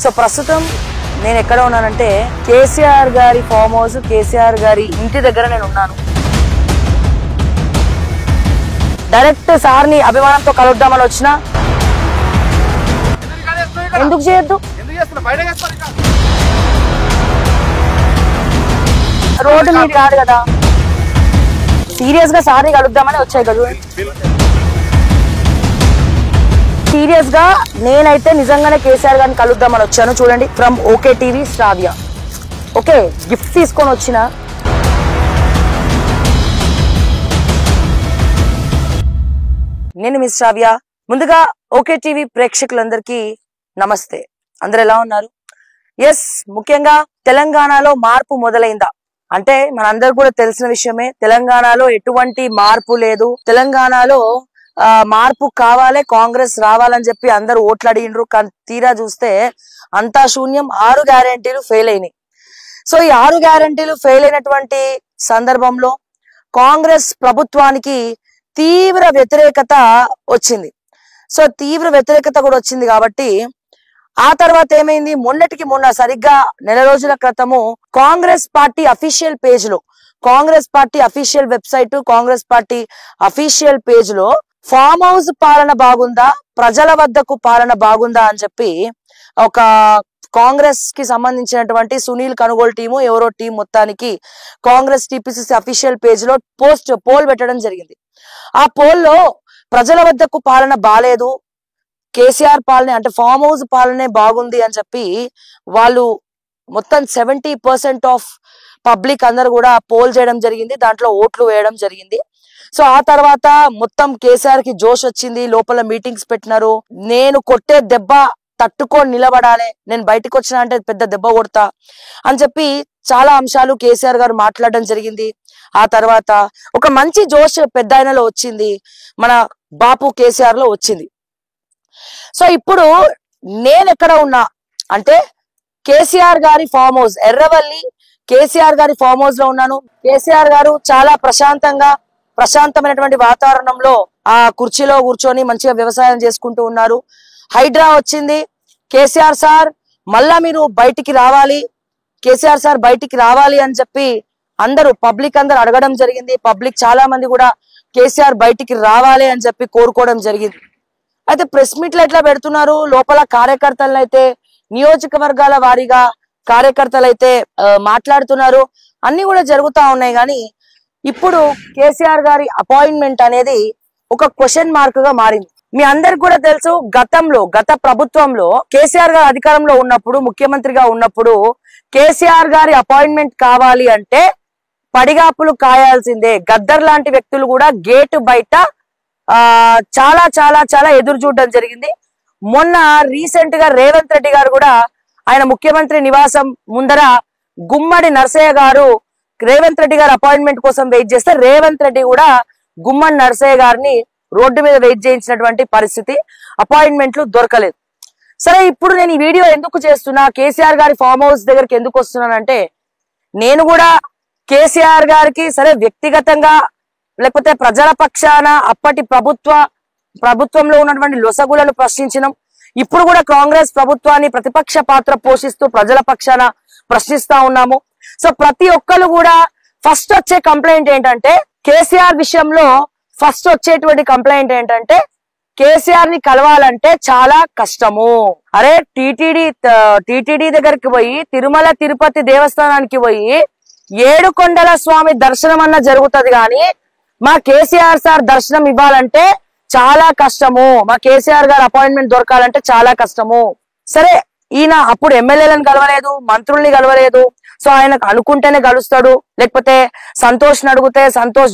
So ప్రస్తుతం నేను ఎక్కడ ఉన్నానంటే కేసీఆర్ గారి ఫామ్ హౌస్, కేసీఆర్ గారి ఇంటి దగ్గర నేను ఉన్నాను. డైరెక్ట్ సార్ని అభిమానంతో కలుద్దామని వచ్చిన. ఎందుకు చేయొద్దు? రోడ్డు మీద కాదు కదా, సీరియస్ గా సార్ని కలుద్దామని వచ్చాయి కదా. సీరియస్ గా నేనైతే నిజంగానే కేసీఆర్ గారిని కలుద్దామని వచ్చాను. చూడండి, from OK TV Shravya. Okay, gift తీసుకొని వచ్చిన. నేను మిస్ శ్రావ్య. ముందుగా ఓకే టీవీ ప్రేక్షకులందరికీ నమస్తే. అందరు ఎలా ఉన్నారు? ఎస్, ముఖ్యంగా తెలంగాణలో మార్పు మొదలైందా అంటే మనందరూ కూడా తెలిసిన విషయమే. తెలంగాణలో ఎటువంటి మార్పు లేదు. తెలంగాణలో మార్పు కావాలి, కాంగ్రెస్ రావాలని చెప్పి అందరూ ఓట్లు అడిగినరు. తీరా చూస్తే అంతా శూన్యం. 6 గ్యారెంటీలు ఫెయిల్ అయినాయి. సో ఈ 6 గ్యారెంటీలు ఫెయిల్ అయినటువంటి సందర్భంలో కాంగ్రెస్ ప్రభుత్వానికి తీవ్ర వ్యతిరేకత వచ్చింది. సో తీవ్ర వ్యతిరేకత కూడా వచ్చింది కాబట్టి ఆ తర్వాత ఏమైంది, మొన్నటికి మొన్న సరిగ్గా నెల రోజుల క్రితము కాంగ్రెస్ పార్టీ అఫీషియల్ పేజ్ లో, Congress party official website, Congress party official page లో ఫామ్ హౌస్ పాలన బాగుందా, ప్రజల వద్దకు పాలన బాగుందా అని చెప్పి ఒక కాంగ్రెస్ కి సంబంధించినటువంటి సునీల్ కనుగోలు టీము ఎవరో టీం మొత్తానికి కాంగ్రెస్ టీపీసీసీ అఫీషియల్ పేజ్ లో పోల్ పెట్టడం జరిగింది. ఆ పోల్లో ప్రజల వద్దకు పాలన బాలేదు, కేసీఆర్ పాలనే అంటే ఫామ్ హౌస్ పాలనే బాగుంది అని చెప్పి వాళ్ళు మొత్తం 70% ఆఫ్ పబ్లిక్ అందరు కూడా పోల్ చేయడం జరిగింది. దాంట్లో ఓట్లు వేయడం జరిగింది. సో ఆ తర్వాత మొత్తం కేసీఆర్ కి జోష్ వచ్చింది. లోపల మీటింగ్స్ పెట్టినారు. నేను కొట్టే దెబ్బ తట్టుకొని నిలబడాలి, నేను బయటకు వచ్చినా అంటే పెద్ద దెబ్బ కొడతా అని చెప్పి చాలా అంశాలు కేసీఆర్ గారు మాట్లాడడం జరిగింది. ఆ తర్వాత ఒక మంచి జోష్ పెద్ద ఆయనలో వచ్చింది, మన బాపు కేసీఆర్ లో వచ్చింది. సో ఇప్పుడు నేను ఎక్కడ ఉన్నా అంటే కేసీఆర్ గారి ఫామ్ హౌస్ ఎర్రవల్లి కేసీఆర్ గారి ఫామ్ హౌస్ లో ఉన్నాను. కేసీఆర్ గారు చాలా ప్రశాంతమైనటువంటి వాతావరణంలో ఆ కుర్చీలో కూర్చొని మంచిగా వ్యవసాయం చేసుకుంటూ ఉన్నారు. హైడ్రా వచ్చింది. కేసీఆర్ సార్ మళ్ళా మీరు బయటికి రావాలి, కేసీఆర్ సార్ బయటికి రావాలి అని చెప్పి అందరూ పబ్లిక్ అందరు అడగడం జరిగింది. పబ్లిక్ చాలా మంది కూడా కేసీఆర్ బయటికి రావాలి అని చెప్పి కోరుకోవడం జరిగింది. అయితే ప్రెస్ మీట్లు ఎట్లా పెడుతున్నారు, లోపల కార్యకర్తలను అయితే నియోజకవర్గాల వారీగా కార్యకర్తలు అయితే మాట్లాడుతున్నారు. అన్ని కూడా జరుగుతా ఉన్నాయి. కానీ ఇప్పుడు కేసీఆర్ గారి అపాయింట్మెంట్ అనేది ఒక క్వశ్చన్ మార్క్ గా మారింది. మీ అందరికి కూడా తెలుసు, గత ప్రభుత్వంలో కేసీఆర్ గారు అధికారంలో ఉన్నప్పుడు, ముఖ్యమంత్రిగా ఉన్నప్పుడు కేసీఆర్ గారి అపాయింట్మెంట్ కావాలి అంటే పడిగాపులు కాయాల్సిందే. గద్దర్ లాంటి వ్యక్తులు కూడా గేటు బయట చాలా చాలా చాలా ఎదురు చూడడం జరిగింది. మొన్న రీసెంట్ గా రేవంత్ రెడ్డి గారు కూడా ఆయన ముఖ్యమంత్రి నివాసం ముందర గుమ్మడి నర్సయ్య గారు రేవంత్ రెడ్డి గారు అపాయింట్మెంట్ కోసం వెయిట్ చేస్తే రేవంత్ రెడ్డి కూడా గుమ్మడి నర్సయ్య గారిని రోడ్డు మీద వెయిట్ చేయించినటువంటి పరిస్థితి. అపాయింట్మెంట్లు దొరకలేదు. సరే, ఇప్పుడు నేను ఈ వీడియో ఎందుకు చేస్తున్నా, కేసీఆర్ గారి ఫామ్ హౌస్ దగ్గరికి ఎందుకు వస్తున్నానంటే నేను కూడా కేసీఆర్ గారికి సరే వ్యక్తిగతంగా లేకపోతే ప్రజల పక్షాన అప్పటి ప్రభుత్వంలో ఉన్నటువంటి లొసగులను ప్రశ్నించినాం. ఇప్పుడు కూడా కాంగ్రెస్ ప్రభుత్వాన్ని ప్రతిపక్ష పాత్ర పోషిస్తూ ప్రజల పక్షాన ప్రశ్నిస్తా ఉన్నాము. సో ప్రతి ఒక్కరు కూడా ఫస్ట్ వచ్చే కంప్లైంట్ ఏంటంటే, కేసీఆర్ విషయంలో ఫస్ట్ వచ్చేటువంటి కంప్లైంట్ ఏంటంటే కేసీఆర్ ని కలవాలంటే చాలా కష్టము. అరే టీటీడీ దగ్గరికి పోయి, తిరుమల తిరుపతి దేవస్థానానికి పోయి 7 కొండల స్వామి దర్శనం అన్న జరుగుతుంది కానీ మా కేసీఆర్ సార్ దర్శనం ఇవ్వాలంటే చాలా కష్టము, మా కేసీఆర్ గారు అపాయింట్మెంట్ దొరకాలంటే చాలా కష్టము. సరే, ఈయన అప్పుడు ఎమ్మెల్యేలను కలవలేదు, మంత్రుల్ని కలవలేదు. సో ఆయనకు అనుకుంటేనే కలుస్తాడు, లేకపోతే సంతోష్ అడిగితే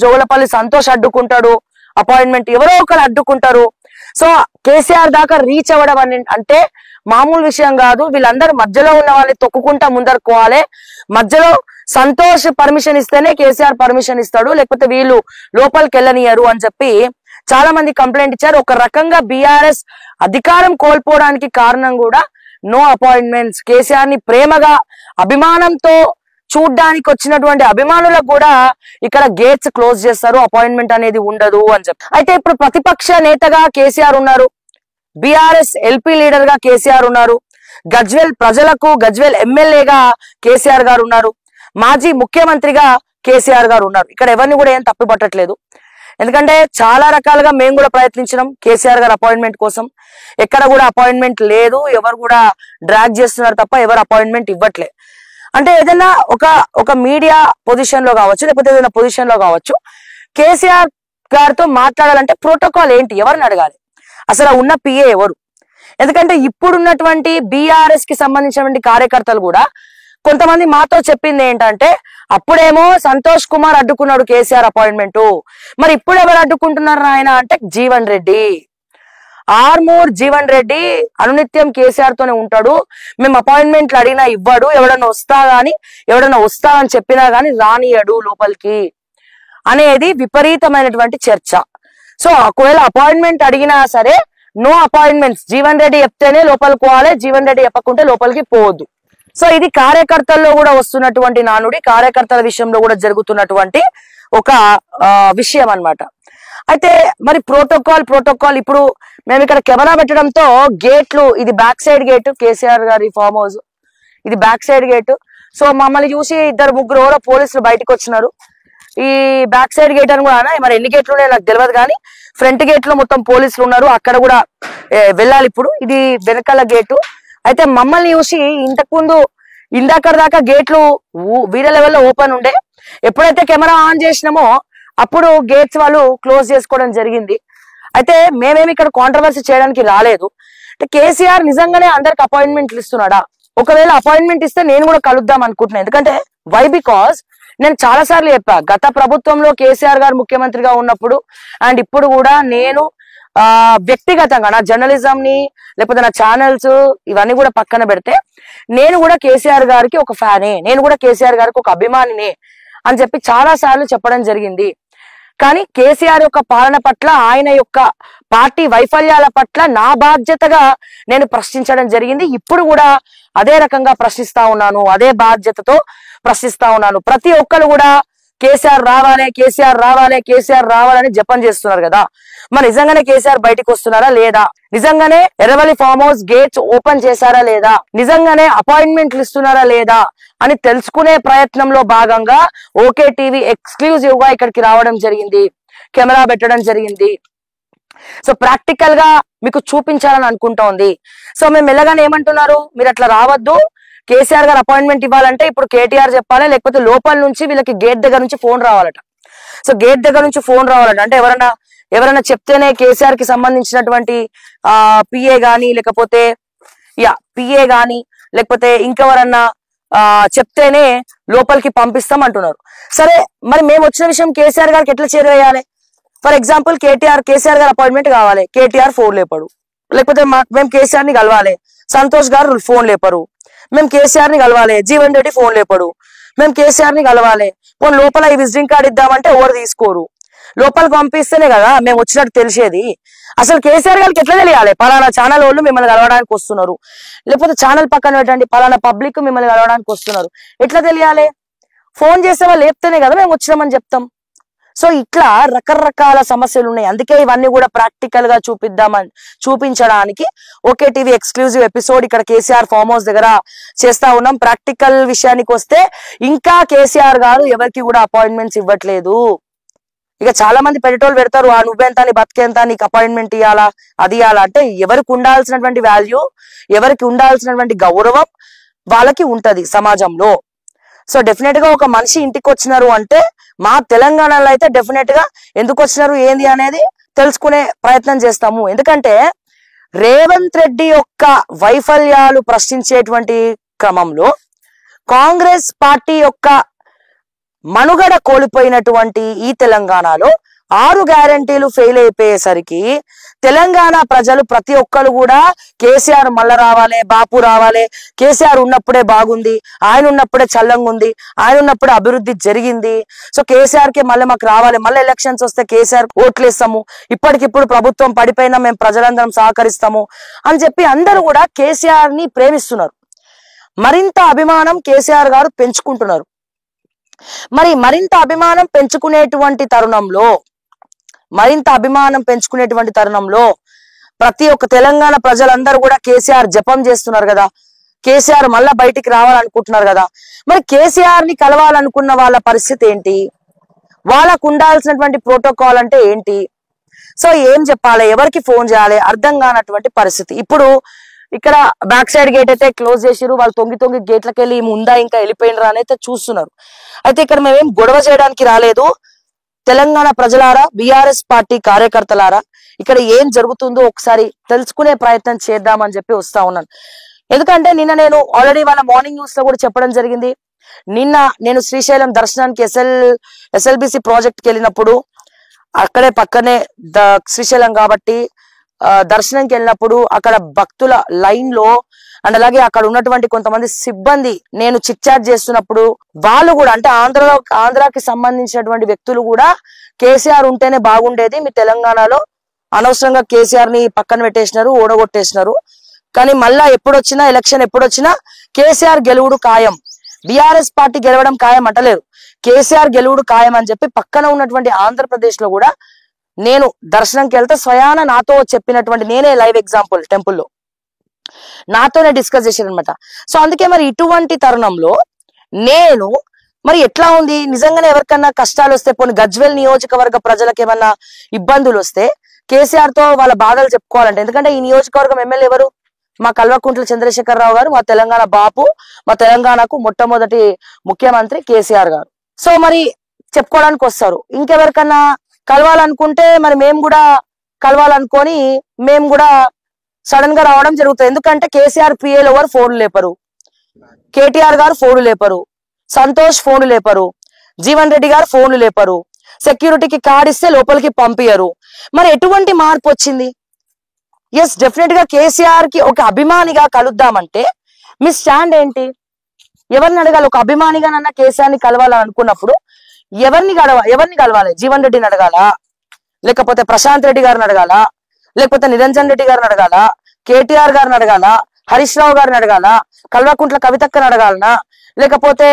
జోగులపల్లి సంతోష్ అడ్డుకుంటాడు, అపాయింట్మెంట్ ఎవరో ఒకరు అడ్డుకుంటారు. సో కేసీఆర్ దాకా రీచ్ అవ్వడం అంటే మామూలు విషయం కాదు. వీళ్ళందరూ మధ్యలో ఉన్న వాళ్ళని తొక్కుకుంటా ముందరుకోవాలి. మధ్యలో సంతోష్ పర్మిషన్ ఇస్తేనే కేసీఆర్ పర్మిషన్ ఇస్తాడు, లేకపోతే వీళ్ళు లోపలికి వెళ్ళనియరు అని చెప్పి చాలా మంది కంప్లైంట్ ఇచ్చారు. ఒక రకంగా బీఆర్ఎస్ అధికారం కోల్పోవడానికి కారణం కూడా నో అపాయింట్మెంట్స్. కేసీఆర్ ని ప్రేమగా అభిమానంతో చూడ్డానికి వచ్చినటువంటి అభిమానులకు కూడా ఇక్కడ గేట్స్ క్లోజ్ చేస్తారు, అపాయింట్మెంట్ అనేది ఉండదు అని చెప్పి. అయితే ఇప్పుడు ప్రతిపక్ష నేతగా కేసీఆర్ ఉన్నారు, బీఆర్ఎస్ ఎల్పీ లీడర్ గా కేసీఆర్ ఉన్నారు. గజ్వేల్ ప్రజలకు గజ్వేల్ ఎమ్మెల్యేగా కేసీఆర్ గారు ఉన్నారు, మాజీ ముఖ్యమంత్రిగా కేసీఆర్ గారు ఉన్నారు. ఇక్కడ ఎవరిని కూడా ఏం తప్పు పట్టట్లేదు. ఎందుకంటే చాలా రకాలుగా మేము కూడా ప్రయత్నించినాం కేసీఆర్ గారు అపాయింట్మెంట్ కోసం. ఎక్కడ కూడా అపాయింట్మెంట్ లేదు, ఎవరు కూడా డ్రాగ్ చేస్తున్నారు తప్ప ఎవరు అపాయింట్మెంట్ ఇవ్వట్లే. అంటే ఏదైనా ఒక మీడియా పొజిషన్ లో కావచ్చు, లేకపోతే ఏదైనా పొజిషన్ లో కావచ్చు, కేసీఆర్ గారితో మాట్లాడాలంటే ప్రోటోకాల్ ఏంటి, ఎవరిని అడగాలి, అసలు ఉన్న పిఏ ఎవరు? ఎందుకంటే ఇప్పుడున్నటువంటి బీఆర్ఎస్ కి సంబంధించినటువంటి కార్యకర్తలు కూడా కొంతమంది మాతో చెప్పింది ఏంటంటే, అప్పుడేమో సంతోష్ కుమార్ అడ్డుకున్నాడు కేసీఆర్ అపాయింట్మెంట్, మరి ఇప్పుడు ఎవరు అడ్డుకుంటున్నారు ఆయన అంటే జీవన్ రెడ్డి, ఆర్మూర్ జీవన్ రెడ్డి అనునిత్యం కేసీఆర్ తోనే ఉంటాడు, మేము అపాయింట్మెంట్లు అడిగినా ఇవ్వడు, ఎవడన్నా వస్తా అని చెప్పినా గానీ రానియడు లోపలికి అనేది విపరీతమైనటువంటి చర్చ. సో ఒకవేళ అపాయింట్మెంట్ అడిగినా సరే నో అపాయింట్మెంట్స్, జీవన్ రెడ్డి చెప్తేనే లోపలికి పోవాలి, జీవన్ రెడ్డి చెప్పకుంటే లోపలికి పోవద్దు. సో ఇది కార్యకర్తల్లో కూడా వస్తున్నటువంటి నానుడి, కార్యకర్తల విషయంలో కూడా జరుగుతున్నటువంటి ఒక విషయం అన్నమాట. అయితే మరి ప్రోటోకాల్ ఇప్పుడు మేము ఇక్కడ కెమెరా పెట్టడంతో గేట్లు, ఇది బ్యాక్ సైడ్ గేట్ కేసీఆర్ గారి ఫామ్ హౌస్, ఇది బ్యాక్ సైడ్ గేట్. సో మమ్మల్ని చూసి 2-3 పోలీసులు బయటకు వచ్చినారు. ఈ బ్యాక్ సైడ్ గేట్ అని కూడా మరి ఎన్ని గేట్లు ఉన్నాయో నాకు తెలియదు, కానీ ఫ్రంట్ గేట్ లో మొత్తం పోలీసులు ఉన్నారు, అక్కడ కూడా వెళ్ళాలి. ఇప్పుడు ఇది వెనకాల గేటు. అయితే మమ్మల్ని చూసి ఇందాక దాకా గేట్లు వీడియో లెవెల్లో ఓపెన్ ఉండే, ఎప్పుడైతే కెమెరా ఆన్ చేసినామో అప్పుడు గేట్స్ వాళ్ళు క్లోజ్ చేసుకోవడం జరిగింది. అయితే మేమేమి ఇక్కడ కాంట్రవర్సీ చేయడానికి రాలేదు. అంటే కేసీఆర్ నిజంగానే అందరికి అపాయింట్మెంట్లు ఇస్తున్నాడా? ఒకవేళ అపాయింట్మెంట్ ఇస్తే నేను కూడా కలుద్దాం అనుకుంటున్నాను. ఎందుకంటే బికాస్ నేను చాలా సార్లు చెప్పా, గత ప్రభుత్వంలో కేసీఆర్ గారు ముఖ్యమంత్రిగా ఉన్నప్పుడు అండ్ ఇప్పుడు కూడా నేను వ్యక్తిగతంగా నా జర్నలిజం ని లేకపోతే నా ఛానల్స్ ఇవన్నీ కూడా పక్కన పెడితే నేను కూడా కేసీఆర్ గారికి ఒక ఫ్యానే, నేను కూడా కేసీఆర్ గారికి ఒక అభిమానినే అని చెప్పి చాలా సార్లు చెప్పడం జరిగింది. కానీ కేసీఆర్ యొక్క పాలన పట్ల, ఆయన యొక్క పార్టీ వైఫల్యాల పట్ల నా బాధ్యతగా నేను ప్రశ్నించడం జరిగింది. ఇప్పుడు కూడా అదే రకంగా ప్రశ్నిస్తా ఉన్నాను, అదే బాధ్యతతో ప్రశ్నిస్తా ఉన్నాను. ప్రతి ఒక్కరు కూడా కేసీఆర్ రావాలని జపం చేస్తున్నారు కదా, మరి నిజంగానే కేసీఆర్ బయటకు వస్తున్నారా లేదా, నిజంగానే Erravalli farm house gates open చేశారా లేదా, నిజంగానే అపాయింట్మెంట్లు ఇస్తున్నారా లేదా అని తెలుసుకునే ప్రయత్నంలో భాగంగా ఓకే టీవీ ఎక్స్క్లూజివ్ గా ఇక్కడికి రావడం జరిగింది, కెమెరా పెట్టడం జరిగింది. సో ప్రాక్టికల్ గా మీకు చూపించాలని అనుకుంటోంది. సో మేము వెళ్ళగానే ఏమంటున్నారు, మీరు అట్లా రావద్దు, కేసీఆర్ గారు అపాయింట్మెంట్ ఇవ్వాలంటే ఇప్పుడు కేటీఆర్ చెప్పాలి, లేకపోతే లోపల నుంచి వీళ్ళకి గేట్ దగ్గర నుంచి ఫోన్ రావాలట. సో గేట్ దగ్గర నుంచి ఫోన్ రావాలట అంటే ఎవరైనా చెప్తేనే కేసీఆర్ కి సంబంధించినటువంటి పిఏ గాని లేకపోతే ఇంకెవరన్నా చెప్తేనే లోపలికి పంపిస్తాం అంటున్నారు. సరే మరి మేము వచ్చిన విషయం కేసీఆర్ గారికి ఎట్లా చేరవేయాలి? ఫర్ ఎగ్జాంపుల్ కేసీఆర్ గారు అపాయింట్మెంట్ కావాలి, కేటీఆర్ ఫోన్ లేపడు, లేకపోతే మేము కేసీఆర్ ని కలవాలి, సంతోష్ గారు ఫోన్ లేపరు, మేము కేసీఆర్ ని కలవాలి, జీవన్ రెడ్డి ఫోన్ లేపడు, మేము కేసీఆర్ ని కలవాలి, పోనీ లోపల ఈ విజిటింగ్ కార్డు ఇద్దామంటే ఎవరు తీసుకోరు, లోపలికి పంపిస్తేనే కదా మేము వచ్చినట్టు తెలిసేది. అసలు కేసీఆర్ గారికి ఎట్లా తెలియాలి పలానా ఛానల్ వాళ్ళు మిమ్మల్ని కలవడానికి వస్తున్నారు, లేకపోతే ఛానల్ పక్కన పెట్టండి పలానా పబ్లిక్ మిమ్మల్ని కలవడానికి వస్తున్నారు, ఎట్లా తెలియాలి? ఫోన్ చేసే వాళ్ళు లేపితేనే కదా మేము వచ్చినామని చెప్తాం. సో ఇట్లా రకరకాల సమస్యలు ఉన్నాయి. అందుకే ఇవన్నీ కూడా ప్రాక్టికల్ గా చూపించడానికి ఓకే టీవీ ఎక్స్క్లూజివ్ ఎపిసోడ్ ఇక్కడ కేసీఆర్ ఫామ్ హౌస్ దగ్గర చేస్తా ఉన్నాం. ప్రాక్టికల్ విషయానికి వస్తే ఇంకా కేసీఆర్ గారు ఎవరికి కూడా అపాయింట్మెంట్స్ ఇవ్వట్లేదు. ఇక చాలా మంది పెట్టేటోళ్ళు పెడతారు, నువ్వెంత నీ బతికేంత, నీకు అపాయింట్మెంట్ ఇవ్వాలా అది ఇవ్వాలా అంటే ఎవరికి ఉండాల్సినటువంటి వాల్యూ, ఎవరికి ఉండాల్సినటువంటి గౌరవం వాళ్ళకి ఉంటది సమాజంలో. సో డెఫినెట్ గా ఒక మనిషి ఇంటికి వచ్చినారు అంటే మా తెలంగాణలో అయితే డెఫినెట్ గా ఎందుకు వచ్చినారు ఏంది అనేది తెలుసుకునే ప్రయత్నం చేస్తాము. ఎందుకంటే రేవంత్ రెడ్డి యొక్క వైఫల్యాలు ప్రశ్నించేటువంటి క్రమంలో కాంగ్రెస్ పార్టీ యొక్క మనుగడ కోల్పోయినటువంటి ఈ తెలంగాణలో 6 గ్యారంటీలు ఫెయిల్ అయిపోయేసరికి తెలంగాణ ప్రజలు ప్రతి ఒక్కరు కూడా కేసీఆర్ మళ్ళా రావాలి, బాపు రావాలి, కేసీఆర్ ఉన్నప్పుడే బాగుంది, ఆయన ఉన్నప్పుడే చల్లంగా ఉంది, ఆయన ఉన్నప్పుడే అభివృద్ధి జరిగింది, సో కేసీఆర్ కి మళ్ళీ మాకు రావాలి, మళ్ళీ ఎలక్షన్స్ వస్తే కేసీఆర్ ఓట్లేస్తాము, ఇప్పటికిప్పుడు ప్రభుత్వం పడిపోయినా మేము ప్రజలందరం సహకరిస్తాము అని చెప్పి అందరూ కూడా కేసీఆర్ ని ప్రేమిస్తున్నారు. మరింత అభిమానం కేసీఆర్ గారు పెంచుకుంటున్నారు. మరి మరింత అభిమానం పెంచుకునేటువంటి తరుణంలో ప్రతి ఒక్క తెలంగాణ ప్రజలందరూ కూడా కేసీఆర్ జపం చేస్తున్నారు కదా, కేసీఆర్ మళ్ళా బయటికి రావాలనుకుంటున్నారు కదా, మరి కేసీఆర్ ని కలవాలనుకున్న వాళ్ళ పరిస్థితి ఏంటి? వాళ్ళకు ఉండాల్సినటువంటి ప్రోటోకాల్ అంటే ఏంటి? సో ఏం చెప్పాలి, ఎవరికి ఫోన్ చేయాలి అర్థం కానటువంటి పరిస్థితి. ఇప్పుడు ఇక్కడ బ్యాక్ సైడ్ గేట్ అయితే క్లోజ్ చేసిరు, వాళ్ళు తొంగి గేట్లకి వెళ్ళి ముందా ఇంకా వెళ్ళిపోయినరా అని అయితే చూస్తున్నారు. అయితే ఇక్కడ మేమేం గొడవ చేయడానికి రాలేదు. తెలంగాణ ప్రజలారా, బీఆర్ఎస్ పార్టీ కార్యకర్తలారా, ఇక్కడ ఏం జరుగుతుందో ఒకసారి తెలుసుకునే ప్రయత్నం చేద్దామని చెప్పి వస్తా ఉన్నాను. ఎందుకంటే నిన్న నేను ఆల్రెడీ వాళ్ళ మార్నింగ్ న్యూస్ లో కూడా చెప్పడం జరిగింది. నిన్న నేను శ్రీశైలం దర్శనానికి ఎస్ఎల్బిసి ప్రాజెక్ట్కి వెళ్ళినప్పుడు, అక్కడే పక్కనే శ్రీశైలం కాబట్టి దర్శనంకి వెళ్ళినప్పుడు అక్కడ భక్తుల లైన్ లో అండ్ అలాగే అక్కడ ఉన్నటువంటి కొంతమంది సిబ్బంది నేను చిట్ చాట్ చేస్తున్నప్పుడు వాళ్ళు కూడా, అంటే ఆంధ్రాకి సంబంధించినటువంటి వ్యక్తులు కూడా కేసీఆర్ ఉంటేనే బాగుండేది, మీ తెలంగాణలో అనవసరంగా కేసీఆర్ ని పక్కన పెట్టేసినారు, ఓడగొట్టేసినారు, కానీ మళ్ళా ఎప్పుడొచ్చినా ఎలక్షన్ ఎప్పుడొచ్చినా కేసీఆర్ గెలువుడు ఖాయం, బీఆర్ఎస్ పార్టీ గెలవడం ఖాయం అంటలేరు, కేసీఆర్ గెలువుడు ఖాయం అని చెప్పి పక్కన ఉన్నటువంటి ఆంధ్రప్రదేశ్ లో కూడా నేను దర్శనంకి వెళ్తే స్వయాన నాతో చెప్పినటువంటి, నేనే లైవ్ ఎగ్జాంపుల్ టెంపుల్లో నాతోనే డిస్కస్ చేశారు అనమాట. సో అందుకే మరి ఇటువంటి తరుణంలో నేను మరి ఎట్లా ఉంది, నిజంగానే ఎవరికన్నా కష్టాలు వస్తే, పోనీ గజ్వేల్ నియోజకవర్గ ప్రజలకు ఏమన్నా ఇబ్బందులు వస్తే కేసీఆర్ తో వాళ్ళ బాధలు చెప్పుకోవాలంటే, ఎందుకంటే ఈ నియోజకవర్గం ఎమ్మెల్యే ఎవరు, మా కల్వకుంట్ల చంద్రశేఖరరావు గారు, మా తెలంగాణ బాపు, మా తెలంగాణకు మొట్టమొదటి ముఖ్యమంత్రి కేసీఆర్ గారు. సో మరి చెప్పుకోవడానికి వస్తారు. ఇంకెవరికన్నా కలవాలనుకుంటే మరి మేము కూడా కలవాలనుకొని మేము కూడా సడన్ గా రావడం జరుగుతుంది. ఎందుకంటే కేసీఆర్ పిఏలు ఎవరు ఫోన్లు లేపరు, కేటీఆర్ గారు ఫోన్లు లేపరు, సంతోష్ ఫోన్లు లేపరు, జీవన్ రెడ్డి గారు ఫోన్లు లేపరు, సెక్యూరిటీకి కార్డు ఇస్తే లోపలికి పంపియరు. మరి ఎటువంటి మార్పు వచ్చింది? ఎస్, డెఫినెట్ గా కేసీఆర్ కి ఒక అభిమానిగా కలుద్దామంటే మీ స్టాండ్ ఏంటి? ఎవరిని అడగాలి? ఒక అభిమానిగా నన్న కేసీఆర్ ని కలవాలని అనుకున్నప్పుడు ఎవరిని కలవాలి? జీవన్ రెడ్డిని అడగాలా, లేకపోతే ప్రశాంత్ రెడ్డి గారిని అడగాలా, లేకపోతే నిరంజన్ రెడ్డి గారిని అడగాలా, కేటీఆర్ గారిని అడగాలా, హరీష్ రావు గారిని అడగాలా, కల్వకుంట్ల కవితక్కని అడగాలనా, లేకపోతే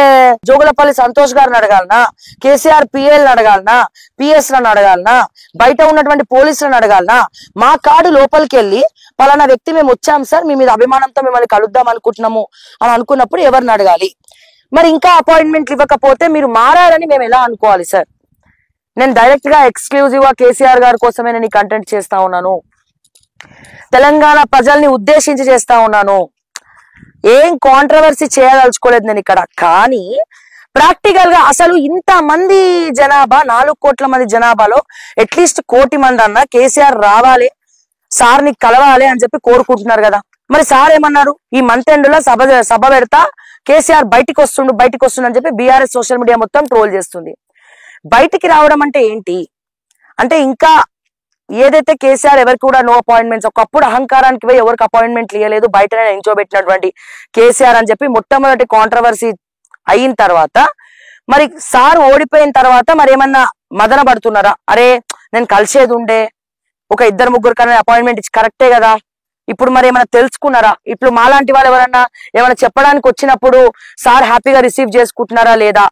జోగులపల్లి సంతోష్ గారిని అడగాలనా, కేసీఆర్ పిఎల్ని అడగాలనా, పిఎస్లను అడగాలనా, బయట ఉన్నటువంటి పోలీసులను అడగాలనా? మా కార్డు లోపలికి వెళ్ళి పలానా వ్యక్తి మేము వచ్చాం సార్, మీ మీద అభిమానంతో మిమ్మల్ని కలుద్దాం అనుకుంటున్నాము అని అనుకున్నప్పుడు ఎవరిని అడగాలి? మరి ఇంకా అపాయింట్మెంట్లు ఇవ్వకపోతే మీరు మారారని మేము ఎలా అనుకోవాలి సార్? నేను డైరెక్ట్ గా ఎక్స్క్లూజివ్ గా కేసీఆర్ గారి కోసమే నేను ఈ కంటెంట్ చేస్తా ఉన్నాను, తెలంగాణ ప్రజల్ని ఉద్దేశించి చేస్తా ఉన్నాను, ఏం కాంట్రవర్సీ చేయదలుచుకోలేదు నేను ఇక్కడ. కానీ ప్రాక్టికల్ గా అసలు ఇంత మంది జనాభా, 4 కోట్ల మంది జనాభాలో అట్లీస్ట్ 1 కోటి మంది అన్న కేసీఆర్ రావాలి, సార్ని కలవాలి అని చెప్పి కోరుకుంటున్నారు కదా. మరి సార్ ఏమన్నారు? ఈ మంత్ ఎండ్ లో సభ పెడతా, కేసీఆర్ బయటికి వస్తుండు అని చెప్పి బీఆర్ఎస్ సోషల్ మీడియా మొత్తం ట్రోల్ చేస్తుంది. బయటికి రావడం అంటే ఏంటి? అంటే ఇంకా ఏదైతే కేసీఆర్ ఎవరికి కూడా నో అపాయింట్మెంట్స్, ఒకప్పుడు అహంకారానికి పోయి ఎవరికి అపాయింట్మెంట్లు ఇవ్వలేదు, బయటనే నించోబెట్టినటువంటి కేసీఆర్ అని చెప్పి మొట్టమొదటి కాంట్రవర్సీ అయిన తర్వాత, మరి సార్ ఓడిపోయిన తర్వాత మరి ఏమన్నా మదన పడుతున్నారా? అరే నేను కలిసేది ఉండే, ఒక 2-3 కన్నా అపాయింట్మెంట్ ఇచ్చి కరెక్టే కదా, ఇప్పుడు మరి ఏమైనా తెలుసుకున్నారా? ఇప్పుడు మాలాంటి వాళ్ళు ఎవరన్నా ఏమైనా చెప్పడానికి వచ్చినప్పుడు సార్ హ్యాపీగా రిసీవ్ చేసుకుంటున్నారా లేదా,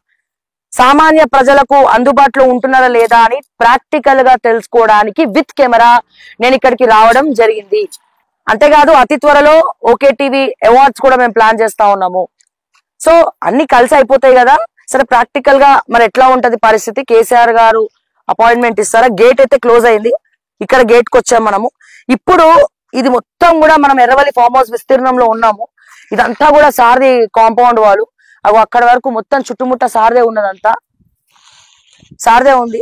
సామాన్య ప్రజలకు అందుబాటులో ఉంటున్నారా లేదా అని ప్రాక్టికల్ గా తెలుసుకోవడానికి విత్ కెమెరా నేను ఇక్కడికి రావడం జరిగింది. అంతేకాదు అతి త్వరలో ఓకే టీవీ అవార్డ్స్ కూడా మేము ప్లాన్ చేస్తా ఉన్నాము. సో అన్ని కలిసి అయిపోతాయి కదా. సరే ప్రాక్టికల్ గా మరి ఎట్లా ఉంటది పరిస్థితి? కేసీఆర్ గారు అపాయింట్మెంట్ ఇస్తారా? గేట్ అయితే క్లోజ్ అయింది, ఇక్కడ గేట్ కి వచ్చాం మనము. ఇప్పుడు ఇది మొత్తం కూడా మనం ఎర్రవల్లి ఫామ్ హౌస్ విస్తీర్ణంలో ఉన్నాము. ఇదంతా కూడా సారథి కాంపౌండ్ వాళ్ళు, అవి అక్కడ వరకు మొత్తం చుట్టుముట్ట సారథే ఉన్నదంతా, సారథే ఉంది.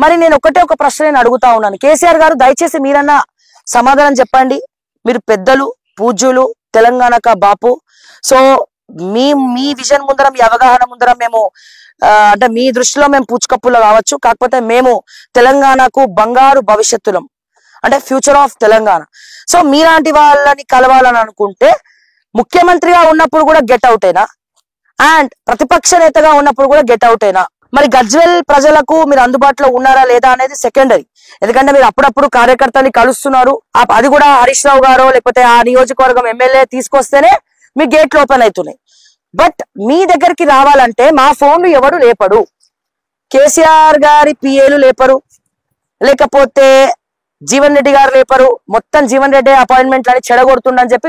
మరి నేను ఒక ప్రశ్న నేను అడుగుతా ఉన్నాను, కేసీఆర్ గారు దయచేసి మీరన్నా సమాధానం చెప్పండి. మీరు పెద్దలు, పూజ్యులు, తెలంగాణక బాపు. సో మీ విజన్ ముందర, మీ అవగాహన ముందర మేము అంటే మీ దృష్టిలో మేము పూచుకప్పులో కావచ్చు, కాకపోతే మేము తెలంగాణకు బంగారు భవిష్యత్తులం, అంటే ఫ్యూచర్ ఆఫ్ తెలంగాణ. సో మీలాంటి వాళ్ళని కలవాలని అనుకుంటే ముఖ్యమంత్రిగా ఉన్నప్పుడు కూడా గెట్ అవుట్ అయినా, అండ్ ప్రతిపక్ష నేతగా ఉన్నప్పుడు కూడా గెట్ అవుట్ అయినా, మరి గజ్వేల్ ప్రజలకు మీరు అందుబాటులో ఉన్నారా లేదా అనేది సెకండరీ. ఎందుకంటే మీరు అప్పుడప్పుడు కార్యకర్తని కలుస్తున్నారు, అది కూడా హరీష్ రావు గారు లేకపోతే ఆ నియోజకవర్గం ఎమ్మెల్యే తీసుకొస్తేనే మీ గేట్లు ఓపెన్ అవుతున్నాయి. బట్ మీ దగ్గరికి రావాలంటే మా ఫోన్లు ఎవరు లేపడు, కేసీఆర్ గారి పిఏలు లేపరు, లేకపోతే జీవన్ రెడ్డి గారు లేపరు. మొత్తం జీవన్ రెడ్డి అపాయింట్మెంట్లు అని చెడగొడుతుండని చెప్పి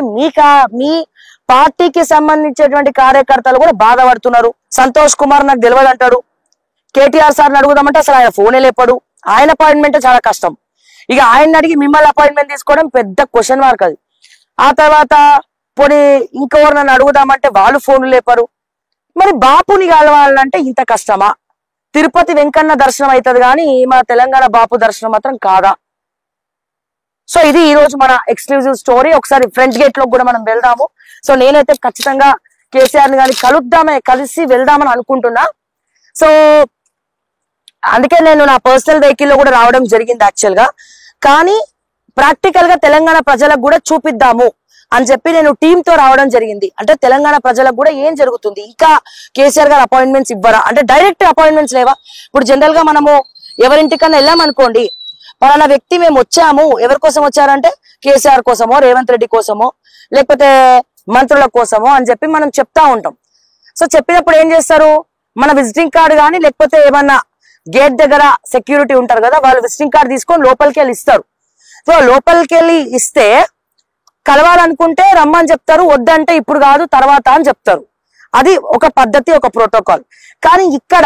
మీ పార్టీకి సంబంధించినటువంటి కార్యకర్తలు కూడా బాధపడుతున్నారు. సంతోష్ కుమార్ నాకు తెలియదు అంటాడు. కేటీఆర్ సార్ని అడుగుదామంటే అసలు ఆయన ఫోనే లేపడు. ఆయన అపాయింట్మెంట్ చాలా కష్టం. ఇక ఆయన అడిగి మిమ్మల్ని అపాయింట్మెంట్ తీసుకోవడం పెద్ద క్వశ్చన్ మార్క్ అది. ఆ తర్వాత పోనీ ఇంకెవరు నన్ను అడుగుదామంటే వాళ్ళు ఫోన్లు లేపరు. మరి బాపుని కలవాలంటే ఇంత కష్టమా? తిరుపతి వెంకన్న దర్శనం అవుతుంది కానీ మన తెలంగాణ బాపు దర్శనం మాత్రం కాదా? సో ఇది ఈ రోజు మన ఎక్స్క్లూజివ్ స్టోరీ. ఒకసారి ఫ్రంట్ గేట్ లో కూడా మనం వెళ్దాము. సో నేనైతే ఖచ్చితంగా కేసీఆర్ ని కానీ కలిసి వెళ్దామని అనుకుంటున్నా. సో అందుకే నేను నా పర్సనల్ వెహికల్ లో కూడా రావడం జరిగింది యాక్చువల్ గా. కానీ ప్రాక్టికల్ గా తెలంగాణ ప్రజలకు కూడా చూపిద్దాము అని చెప్పి నేను టీమ్ తో రావడం జరిగింది. అంటే తెలంగాణ ప్రజలకు కూడా ఏం జరుగుతుంది, ఇంకా కేసీఆర్ గారు అపాయింట్మెంట్స్ ఇవ్వరా అంటే డైరెక్ట్ అపాయింట్మెంట్స్ లేవా? ఇప్పుడు జనరల్ గా మనము ఎవరింటికన్నా వెళ్ళామనుకోండి, పలానా వ్యక్తి మేము వచ్చాము, ఎవరి కోసం వచ్చారంటే కేసీఆర్ కోసమో రేవంత్ రెడ్డి కోసమో లేకపోతే మంత్రుల కోసమో అని చెప్పి మనం చెప్తా ఉంటాం. సో చెప్పినప్పుడు ఏం చేస్తారు, మన విజిటింగ్ కార్డు కానీ లేకపోతే ఏమన్నా గేట్ దగ్గర సెక్యూరిటీ ఉంటారు కదా, వాళ్ళు విజిటింగ్ కార్డు తీసుకొని లోపలికి వెళ్ళి ఇస్తారు. సో లోపలికి వెళ్ళి ఇస్తే కలవాలనుకుంటే రమ్మని చెప్తారు, వద్దంటే ఇప్పుడు కాదు తర్వాత అని చెప్తారు. అది ఒక పద్ధతి, ఒక ప్రోటోకాల్. కానీ ఇక్కడ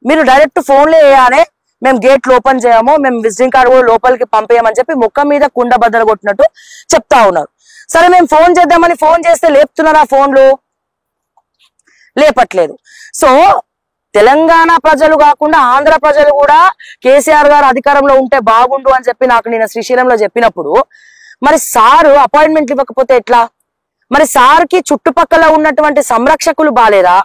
మీరు డైరెక్ట్ ఫోన్లో వేయాలి, మేము గేట్లు ఓపెన్ చేయము, మేము విజిటింగ్ కార్డు కూడా లోపలికి పంపేయమని చెప్పి ముఖం మీద కుండ బద్దలు కొట్టినట్టు చెప్తా ఉన్నారు. సరే మేము ఫోన్ చేద్దామని ఫోన్ చేస్తే లేపుతున్నారా ఫోన్లు? లేపట్లేదు. సో తెలంగాణ ప్రజలు కాకుండా ఆంధ్ర ప్రజలు కూడా కేసీఆర్ గారు అధికారంలో ఉంటే బాగుండు అని చెప్పి నాకు నేను శ్రీశైలంలో చెప్పినప్పుడు మరి సారు అపాయింట్మెంట్ ఇవ్వకపోతే ఎట్లా? మరి సార్కి చుట్టుపక్కల ఉన్నటువంటి సంరక్షకులు బాలేదా?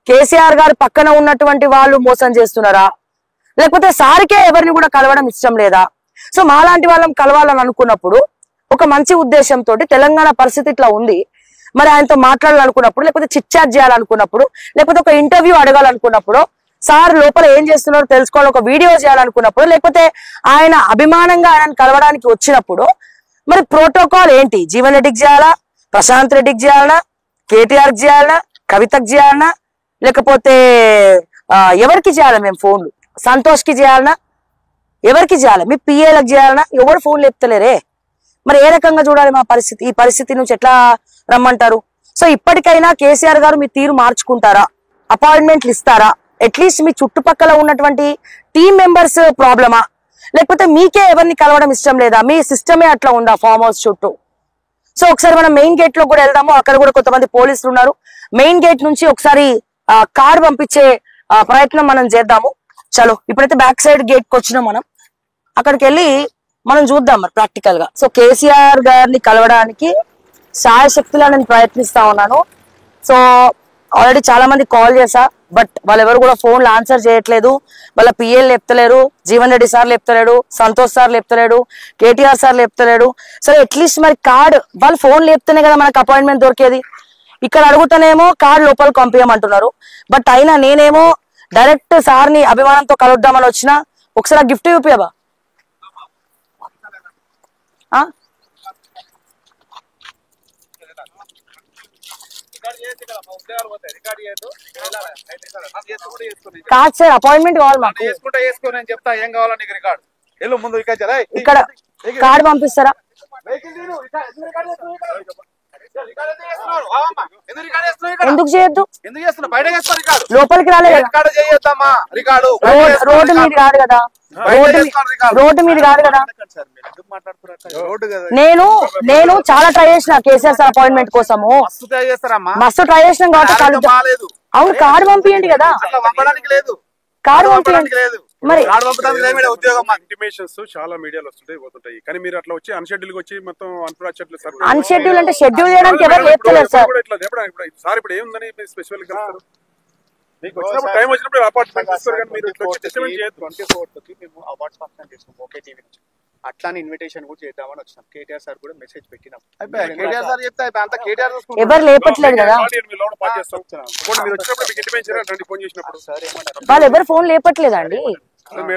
కేసీఆర్ గారు పక్కన ఉన్నటువంటి వాళ్ళు మోసం చేస్తున్నారా? లేకపోతే సార్కే ఎవరిని కూడా కలవడం ఇష్టం లేదా? సో మాలాంటి వాళ్ళం కలవాలని అనుకున్నప్పుడు ఒక మంచి ఉద్దేశంతో తెలంగాణ పరిస్థితి ఇట్లా ఉంది, మరి ఆయనతో మాట్లాడాలనుకున్నప్పుడు లేకపోతే చిట్ చాట్ చేయాలనుకున్నప్పుడు లేకపోతే ఒక ఇంటర్వ్యూ అడగాలనుకున్నప్పుడు సార్ లోపల ఏం చేస్తున్నారో తెలుసుకోవాలి, ఒక వీడియో చేయాలనుకున్నప్పుడు లేకపోతే ఆయన అభిమానంగా ఆయనను కలవడానికి వచ్చినప్పుడు మరి ప్రోటోకాల్ ఏంటి? జీవన్ రెడ్డికి చేయాలా, ప్రశాంత్ రెడ్డికి చేయాలనా, కేటీఆర్కి చేయాలనా, కవితకి చేయాలనా, లేకపోతే ఎవరికి చేయాలి? మేము ఫోన్లు సంతోష్కి చేయాలనా, ఎవరికి చేయాలి? మీ పిఏలకు చేయాలనా? ఎవరు ఫోన్లు ఎత్తలేరే. మరి ఏ రకంగా చూడాలి మా పరిస్థితి? ఈ పరిస్థితి నుంచి ఎట్లా రమ్మంటారు? సో ఇప్పటికైనా కేసీఆర్ గారు మీ తీరు మార్చుకుంటారా? అపాయింట్మెంట్లు ఇస్తారా? అట్లీస్ట్ మీ చుట్టుపక్కల ఉన్నటువంటి టీం మెంబర్స్ ప్రాబ్లమా, లేకపోతే మీకే ఎవరిని కలవడం ఇష్టం లేదా? మీ సిస్టమే అట్లా ఉందా ఫామ్ హౌస్ చుట్టూ? సో ఒకసారి మనం మెయిన్ గేట్ లో కూడా వెళ్దాము. అక్కడ కూడా కొంతమంది పోలీసులు ఉన్నారు. మెయిన్ గేట్ నుంచి ఒకసారి కార్ పంపించే ప్రయత్నం మనం చేద్దాము. చలో ఇప్పుడైతే బ్యాక్ సైడ్ గేట్ కి వచ్చినాం మనం. అక్కడికి వెళ్ళి మనం చూద్దాం మరి ప్రాక్టికల్ గా. సో కేసీఆర్ గారిని కలవడానికి శాయశక్తిలా నేను ప్రయత్నిస్తా ఉన్నాను. సో ఆల్రెడీ చాలా మంది కాల్ చేశా, బట్ వాళ్ళెవరు కూడా ఫోన్లు ఆన్సర్ చేయట్లేదు. వాళ్ళ పిఏలు లేపుతలేరు, జీవన్ రెడ్డి సార్ లేపుతలేడు, సంతోష్ సార్ లేపుతలేడు, కేటీఆర్ సార్ లేపుతలేడు. సరే అట్లీస్ట్ మరి కార్డు వాళ్ళు ఫోన్ లేపుతేనే కదా మనకు అపాయింట్మెంట్ దొరికేది. ఇక్కడ అడుగుతానేమో కార్డు లోపలికి పంపించమంటున్నారు, బట్ అయినా నేనేమో డైరెక్ట్ సార్ని అభిమానంతో కలుద్దామని వచ్చిన. ఒకసారి గిఫ్ట్ చూపియబా. కాదు సార్, అపాయింట్మెంట్ కావాలి మాకు. ఇక్కడ కార్డు పంపిస్తారా? ఎందుకు చేయొద్దు? లోపలికి రాలేదు, రోడ్డు మీద కాదు కదా, రోడ్డు మీద కాదు కదా. నేను చాలా ట్రై చేసిన కేసీఆర్ సార్ అపాయింట్మెంట్ కోసము, మస్తు ట్రై చేసినాం కాబట్టి. అవును కార్డు పంపించండి కదా, కార్డు పంపించండి. మరి ఇంటిమేషన్స్ చాలా మీడియాలో వస్తుంటాయి పోతుంటాయి, కానీ మీరు అట్లా వచ్చి అన్షెడ్యూల్ వచ్చి మొత్తం అన్షెడ్యూల్ అంటే షెడ్యూల్ చేయడానికి ఎవరు లేపుతలేరు సార్. సార్ ఇప్పుడు ఏముందని స్పెషల్ గా మీకు వచ్చినప్పుడు టైం వచ్చినప్పుడు అపార్ట్మెంట్ ఇస్తారు, కానీ మీరు ఇట్లా వచ్చి టెస్టిమనీ చేయొద్దు. 24కి మేము అవార్డ్స్ ఫంక్షన్ చేస్తాం ఓకే టీవీ నుంచి. అట్లానే ఇన్విటేషన్ కూడా చేద్దామని వచ్చినాం. కేటీఆర్ సార్ కూడా మెసేజ్ పెట్టినాం. కేటీఆర్ సార్ చెప్తే అంతా కేటీఆర్ ఎవరు లేపట్లేదు కదా, మీరు వచ్చినప్పుడు మీకు ఇంటిమేషన్ ఫోన్ చేసినప్పుడు వాళ్ళు ఎవరు ఫోన్ లేపట్లేదండి.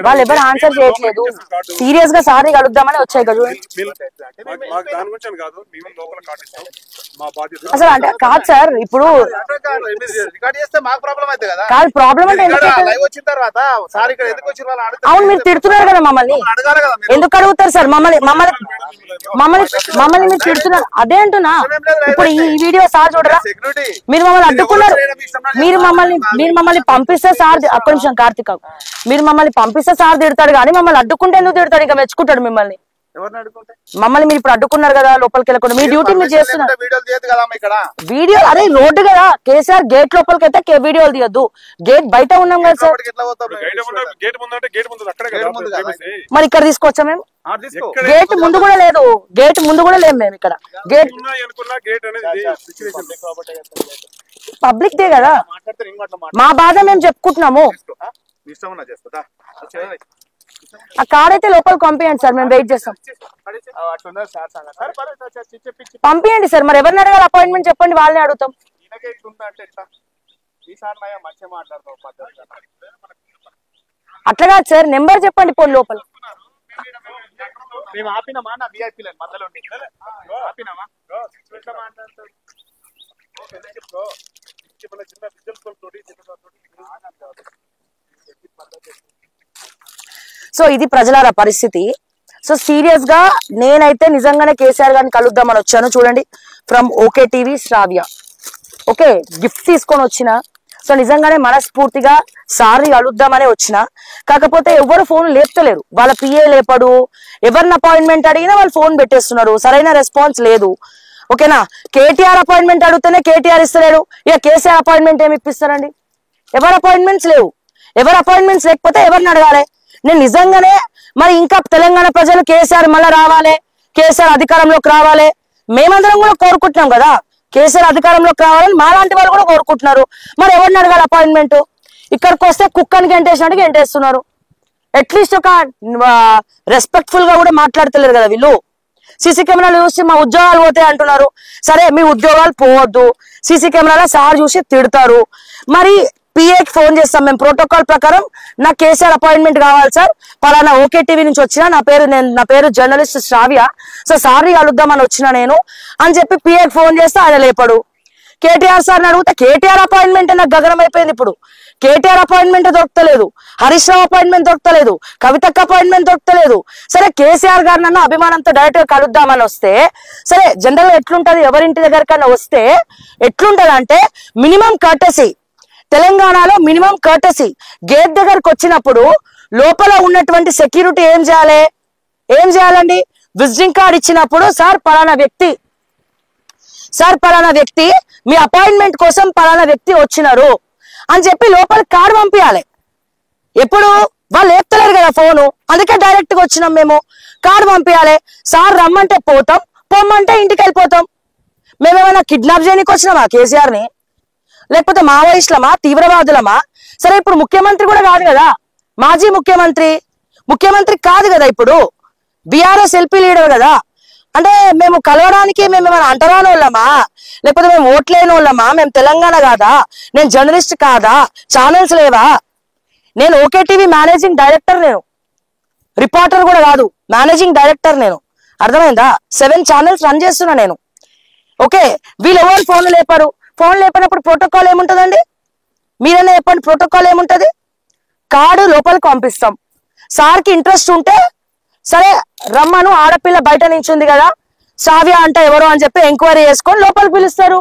వాళ్ళు ఎవరు ఆన్సర్ చేయట్లేదు. సీరియస్ గా సార్ని కలుద్దామని వచ్చాయి కదా. అసలు అంటే కాదు సార్, ఇప్పుడు కాదు ప్రాబ్లం అంటే అవును మీరు తిడుతున్నారు కదా మమ్మల్ని, ఎందుకు అడుగుతారు సార్ మమ్మల్ని? మీరు తిడుతున్నారు అదే అంటున్నా. ఇప్పుడు ఈ వీడియో సార్ చూడరా, మీరు మమ్మల్ని అడ్డుకున్నారు. మీరు మమ్మల్ని పంపిస్తే సార్ ఒక్క నిమిషం కార్తిక్, మీరు మమ్మల్ని పంపిస్తే సార్ తిడతాడు కానీ మమ్మల్ని అడ్డుకుంటే ఎందుకు తిడతాడు? ఇంకా మెచ్చుకుంటాడు మిమ్మల్ని. మీరు ఇప్పుడు అడ్డుకున్నారు కదా లోపలికి వెళ్ళకుండా, మీ డ్యూటీ మీరు చేస్తున్నారు. వీడియో అరే రోడ్డు కదా, కేసీఆర్ గేట్ లోపలికి అయితే వీడియోలు తీయద్దు, గేట్ బయట ఉన్నాం కదా సార్. మరి ఇక్కడ తీసుకోవచ్చా మేము? గేట్ ముందు కూడా లేదు, గేట్ ముందు కూడా లేము మేము ఇక్కడ. గేట్ పబ్లిక్ దే కదా, మా బాధ మేము చెప్పుకుంటున్నాము. ఆ కార్ అయితే లోపలికి పంపించండి సార్, మేము వెయిట్ చేస్తాం. పంపించండి సార్. మరి ఎవరిని అడగాలి అపాయింట్మెంట్ చెప్పండి, వాళ్ళని అడుగుతాం. అట్లా కాదు సార్, నెంబర్ చెప్పండి పోనీ లోపల. సో ఇది ప్రజలారా పరిస్థితి. సో సీరియస్ గా నేనైతే నిజంగానే కేసీఆర్ గారిని కలుద్దామని వచ్చాను. చూడండి, from OK TV Shravya. Okay, gift తీసుకొని వచ్చిన. సో నిజంగానే మనస్ఫూర్తిగా సార్ని కలుద్దామనే వచ్చిన. కాకపోతే ఎవరు ఫోన్ లేపుతలేరు, వాళ్ళ పిఏ లేపడు. ఎవరిని అపాయింట్మెంట్ అడిగినా వాళ్ళు ఫోన్ పెట్టేస్తున్నారు, సరైన రెస్పాన్స్ లేదు. ఓకేనా, కేటీఆర్ అపాయింట్మెంట్ అడిగితేనే కేటీఆర్ ఇస్తలేడు, ఇక కేసీఆర్ అపాయింట్మెంట్ ఏమి ఇప్పిస్తారండి? ఎవరు అపాయింట్మెంట్స్ లేవు. ఎవరు అపాయింట్మెంట్స్ లేకపోతే ఎవరిని అడగాలి? నేను నిజంగానే మరి ఇంకా తెలంగాణ ప్రజలు కేసీఆర్ మళ్ళీ రావాలి, కేసీఆర్ అధికారంలోకి రావాలి, మేమందరం కూడా కోరుకుంటున్నాం కదా. కేసీఆర్ అధికారంలోకి రావాలని మాలాంటి వాళ్ళు కూడా కోరుకుంటున్నారు. మరి ఎవరిని అడగాలి అపాయింట్మెంట్? ఇక్కడికి వస్తే కుక్కని గెంటేసినట్టు గెంటేస్తున్నారు. అట్లీస్ట్ ఒక రెస్పెక్ట్ఫుల్ గా కూడా మాట్లాడతలేరు కదా వీళ్ళు. సీసీ కెమెరాలు చూసి మా ఉద్యోగాలు పోతాయి అంటున్నారు. సరే, మీ ఉద్యోగాలు పోవద్దు, సీసీ కెమెరాలో సార్ చూసి తిడతారు. మరి పిఏకి ఫోన్ చేస్తాం మేము, ప్రోటోకాల్ ప్రకారం నాకు కేసీఆర్ అపాయింట్మెంట్ కావాలి సార్, పలానా ఓకే టీవీ నుంచి వచ్చిన, నా పేరు జర్నలిస్ట్ శ్రావ్య, సో సార్ని కలుద్దామని వచ్చిన నేను అని చెప్పి పిఏకి ఫోన్ చేస్తే ఆయన లేపడు. కేటీఆర్ సార్ని అడిగితే కేటీఆర్ అపాయింట్మెంట్ నాకు గగనం అయిపోయింది. ఇప్పుడు కేటీఆర్ అపాయింట్మెంట్ దొరకలేదు, హరీష్ రావు అపాయింట్మెంట్ దొరకలేదు, కవితక్క అపాయింట్మెంట్ దొరకలేదు. సరే, కేసీఆర్ గారినన్నా అభిమానంతో డైరెక్ట్ గా కలుద్దామని వస్తే, సరే జనరల్ గా ఎట్లుంటది, ఎవరింటి దగ్గరకన్నా వస్తే ఎట్లుంటది అంటే మినిమం కర్టసీ. తెలంగాణలో మినిమం కర్టసీ. గేట్ దగ్గరకు వచ్చినప్పుడు లోపల ఉన్నటువంటి సెక్యూరిటీ ఏం చేయాలండి? విజిటింగ్ కార్డ్ ఇచ్చినప్పుడు సార్ పలానా వ్యక్తి మీ అపాయింట్మెంట్ కోసం పలానా వ్యక్తి వచ్చినారు అని చెప్పి లోపల కార్డు పంపించాలి. ఎప్పుడు వాళ్ళు లేపుతలేరు కదా ఫోను, అందుకే డైరెక్ట్ గా వచ్చినాం మేము. కార్డు పంపించాలి. సార్ రమ్మంటే పోతాం, పొమ్మంటే ఇంటికి వెళ్ళిపోతాం. మేమేమైనా కిడ్నాప్ చేయడానికి వచ్చినామా కేసీఆర్ ని? లేకపోతే మావోయిస్టులమా, తీవ్రవాదులమా? సరే, ఇప్పుడు ముఖ్యమంత్రి కూడా కాదు కదా, మాజీ ముఖ్యమంత్రి కాదు కదా, ఇప్పుడు బీఆర్ఎస్ ఎల్పీ లీడర్ కదా. అంటే మేము కలవడానికి మేమేమైనా అంటరాని వాళ్ళమా? లేకపోతే మేము ఓట్లేని వాళ్ళమా? మేము తెలంగాణ కాదా? నేను జర్నలిస్ట్ కాదా? ఛానల్స్ లేవా? నేను ఓకే టీవీ మేనేజింగ్ డైరెక్టర్, నేను రిపోర్టర్ కూడా కాదు, మేనేజింగ్ డైరెక్టర్ నేను. అర్థమైందా? 7 ఛానల్స్ రన్ చేస్తున్నా నేను. ఓకే, వీళ్ళు ఎవరు ఫోన్ లేపారు? ఫోన్ లేపినప్పుడు ప్రోటోకాల్ ఏముంటదండి? మీరైనా చెప్పండి, ప్రోటోకాల్ ఏముంటది? కార్డు లోపలికి పంపిస్తాం. సార్కి ఇంట్రెస్ట్ ఉంటే సరే రమ్మను, ఆడపిల్ల బయట నుంచి ఉంది కదా, శ్రావ్య అంటే ఎవరు అని చెప్పి ఎంక్వైరీ చేసుకొని లోపలికి పిలుస్తారు.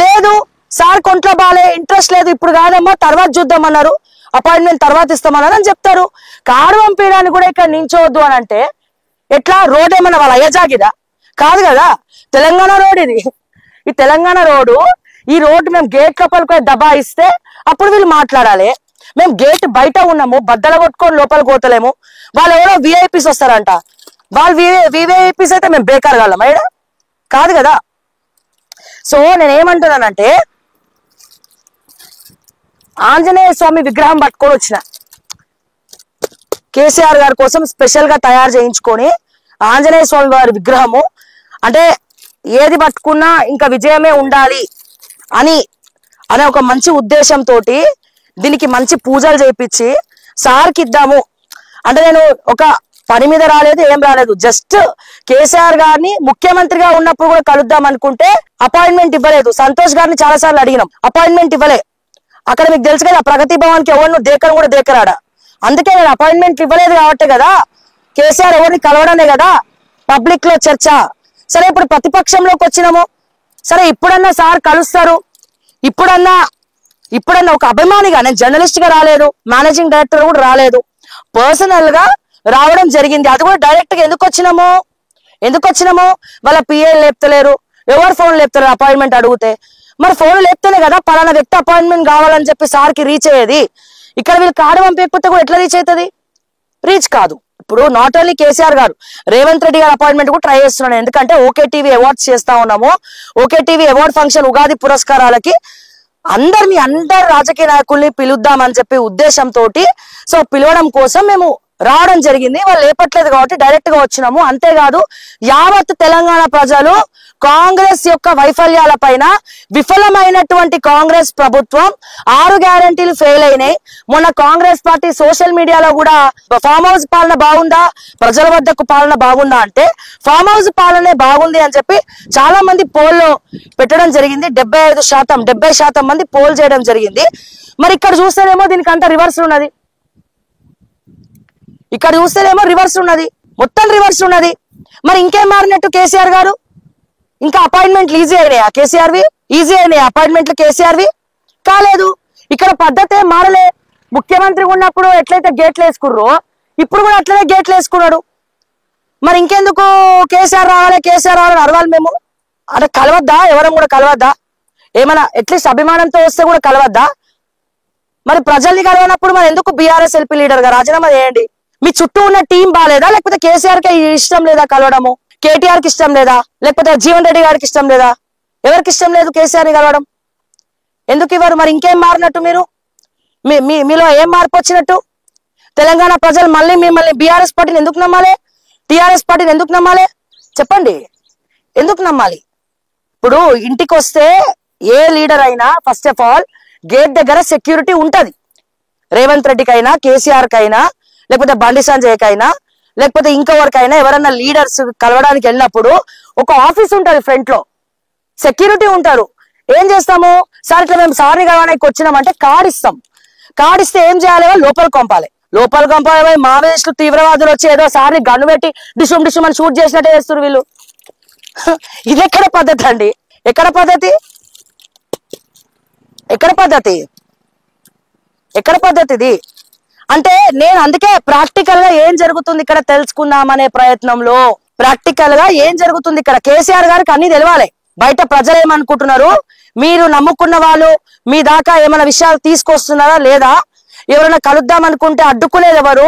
లేదు, సార్ కొంట్లో బాలే, ఇంట్రెస్ట్ లేదు, ఇప్పుడు కాదమ్మా తర్వాత చూద్దామన్నారు, అపాయింట్మెంట్ తర్వాత ఇస్తామన్నారు అని చెప్తారు. కార్డు పంపించడానికి కూడా ఇక్కడ నించోవద్దు అని అంటే ఎట్లా? రోడ్ ఏమన్నా వాళ్ళ అయ్యజాగిదా? కాదు కదా, తెలంగాణ రోడ్ ఇది. ఈ తెలంగాణ రోడ్డు, ఈ రోడ్డు మేము గేట్ లోపలికి దబాయిస్తే అప్పుడు వీళ్ళు మాట్లాడాలి. మేము గేట్ బయట ఉన్నాము, బద్దలు కొట్టుకొని లోపలికి పోతలేము. వాళ్ళు ఎవరో విఐపీస్ వస్తారంట, వాళ్ళు విఐపీస్ అయితే మేము బేకార్ కాలం అయ్యా? కాదు కదా. సో నేనేమంటున్నానంటే, ఆంజనేయ స్వామి విగ్రహం పట్టుకొని వచ్చిన, కేసీఆర్ గారి కోసం స్పెషల్ గా తయారు చేయించుకొని ఆంజనేయ స్వామి వారి విగ్రహము, అంటే ఏది పట్టుకున్నా ఇంకా విజయమే ఉండాలి అనే ఒక మంచి ఉద్దేశంతో దీనికి మంచి పూజలు చేయించి సార్కి ఇద్దాము అంటే నేను ఒక పని మీద రాలేదు, ఏం రాలేదు, జస్ట్ కేసీఆర్ గారిని ముఖ్యమంత్రిగా ఉన్నప్పుడు కూడా కలుద్దాం అనుకుంటే అపాయింట్మెంట్ ఇవ్వలేదు. సంతోష్ గారిని చాలా సార్లు అడిగినాం, అపాయింట్మెంట్ ఇవ్వలే. అక్కడ మీకు తెలుసు కదా ప్రగతి భవన్ కి ఎవరిని దేకను కూడా దేకరాడా. అందుకే నేను అపాయింట్మెంట్ ఇవ్వలేదు కాబట్టి కదా కేసీఆర్ ఎవరిని కలవడమే కదా పబ్లిక్ లో చర్చ. సరే ఇప్పుడు ప్రతిపక్షంలోకి వచ్చినాము, సరే ఇప్పుడన్నా సార్ కలుస్తారు, ఇప్పుడన్నా ఒక అభిమానిగా, నేను జర్నలిస్ట్ గా రాలేదు, మేనేజింగ్ డైరెక్టర్ కూడా రాలేదు, పర్సనల్ గా రావడం జరిగింది. అది కూడా డైరెక్ట్ గా ఎందుకు వచ్చినాము వాళ్ళ పిఏ లేపుతలేరు, ఎవరు ఫోన్ లేపుతారు అపాయింట్మెంట్ అడిగితే. మరి ఫోన్ లేపుతలే కదా పలానా వ్యక్తి అపాయింట్మెంట్ కావాలని చెప్పి సార్కి రీచ్ అయ్యేది. ఇక్కడ వీళ్ళు కార్డు పంపించకపోతే కూడా ఎట్లా రీచ్ అవుతుంది? రీచ్ కాదు. ఇప్పుడు నాట్ ఓన్లీ కేసీఆర్ గారు, రేవంత్ రెడ్డి గారు అపాయింట్మెంట్ కూడా ట్రై చేస్తున్నాను. ఎందుకంటే ఓకే టీవీ అవార్డ్స్ చేస్తా ఉన్నాము. Okay TV award function Ugadi పురస్కారాలకి అందరు రాజకీయ నాయకుల్ని పిలుద్దామని చెప్పి ఉద్దేశంతో సో పిలవడం కోసం మేము రావడం జరిగింది. వాళ్ళు లేపట్లేదు కాబట్టి డైరెక్ట్ గా వచ్చినాము. అంతేకాదు యావత్ తెలంగాణ ప్రజలు కాంగ్రెస్ యొక్క వైఫల్యాల పైన, విఫలమైనటువంటి కాంగ్రెస్ ప్రభుత్వం 6 గ్యారంటీలు ఫెయిల్ అయినాయి. మొన్న కాంగ్రెస్ పార్టీ సోషల్ మీడియాలో కూడా ఫామ్ హౌస్ పాలన బాగుందా, ప్రజల వద్దకు పాలన బాగుందా అంటే ఫామ్ హౌస్ పాలనే బాగుంది అని చెప్పి చాలా మంది పోల్లో పెట్టడం జరిగింది. 70% మంది పోల్ చేయడం జరిగింది. మరి ఇక్కడ చూస్తేనేమో దీనికి అంత రివర్స్ ఉన్నది, మొత్తం రివర్స్ ఉన్నది. మరి ఇంకేం మారినట్టు కేసీఆర్ గారు? ఇంకా అపాయింట్మెంట్లు ఈజీ అయినాయా కేసీఆర్వి? ఈజీ అయినాయా అపాయింట్మెంట్లు కేసీఆర్వి? కాలేదు. ఇక్కడ పద్ధతే మారలే. ముఖ్యమంత్రి ఉన్నప్పుడు ఎట్లయితే గేట్లు వేసుకుర్రో ఇప్పుడు కూడా అట్లనే గేట్లు వేసుకున్నాడు. మరి ఇంకెందుకు కేసీఆర్ రావాలి అరవాలి? మేము అంటే కలవద్దా? ఎవరం కూడా కలవద్దా? ఏమైనా అట్లీస్ట్ అభిమానంతో వస్తే కూడా కలవద్దా? మరి ప్రజల్ని కలవనప్పుడు మరి ఎందుకు బీఆర్ఎస్ ఎల్పీ లీడర్ గా రాజీనామా చేయండి? మీ చుట్టూ ఉన్న టీం బాగాలేదా, లేకపోతే కేసీఆర్ కి ఇష్టం లేదా కలవడము? కేటీఆర్ కి ఇష్టం లేదా, లేకపోతే జీవన్ రెడ్డి గారికి ఇష్టం లేదా? ఎవరికి ఇష్టం లేదు కేసీఆర్ ని కలవడం? ఎందుకు ఇవ్వరు? మరి ఇంకేం మారినట్టు? మీలో ఏం మార్పు వచ్చినట్టు? తెలంగాణ ప్రజలు మళ్ళీ మిమ్మల్ని బీఆర్ఎస్ పార్టీని ఎందుకు నమ్మాలి, టీఆర్ఎస్ పార్టీని ఎందుకు నమ్మాలి? చెప్పండి, ఎందుకు నమ్మాలి? ఇప్పుడు ఇంటికి వస్తే ఏ లీడర్ అయినా ఫస్ట్ ఆఫ్ ఆల్ గేట్ దగ్గర సెక్యూరిటీ ఉంటది. రేవంత్ రెడ్డికైనా, కేసీఆర్ కైనా, లేకపోతే బండి సంజయ్కైనా, లేకపోతే ఇంకెవరికైనా ఎవరన్నా లీడర్స్ కలవడానికి వెళ్ళినప్పుడు ఒక ఆఫీస్ ఉంటది, ఫ్రంట్ లో సెక్యూరిటీ ఉంటారు. ఏం చేస్తాము? సార్ ఇట్లా మేము సార్ని కలవడానికి వచ్చినామంటే కార్డు ఇస్తాం. కార్డు ఇస్తే ఏం చేయాలి? లోపలికి పంపాలి. మావోయిస్టులు, తీవ్రవాదులు వచ్చి ఏదో సార్ని గన్ను పెట్టి డిషుమ్ అని షూట్ చేసినట్టే చేస్తారు వీళ్ళు. ఇది ఎక్కడ పద్ధతి అండి? ఎక్కడ పద్ధతి ఇది? అంటే నేను అందుకే ప్రాక్టికల్ గా ఏం జరుగుతుంది ఇక్కడ తెలుసుకుందామనే ప్రయత్నంలో, ప్రాక్టికల్ గా ఏం జరుగుతుంది ఇక్కడ కేసీఆర్ గారికి అన్ని తెలవాలి. బయట ప్రజలు ఏమనుకుంటున్నారు, మీరు నమ్ముకున్న వాళ్ళు మీ దాకా ఏమైనా విషయాలు తీసుకొస్తున్నారా లేదా, ఎవరైనా కలుద్దాం అనుకుంటే అడ్డుకునేది ఎవరు?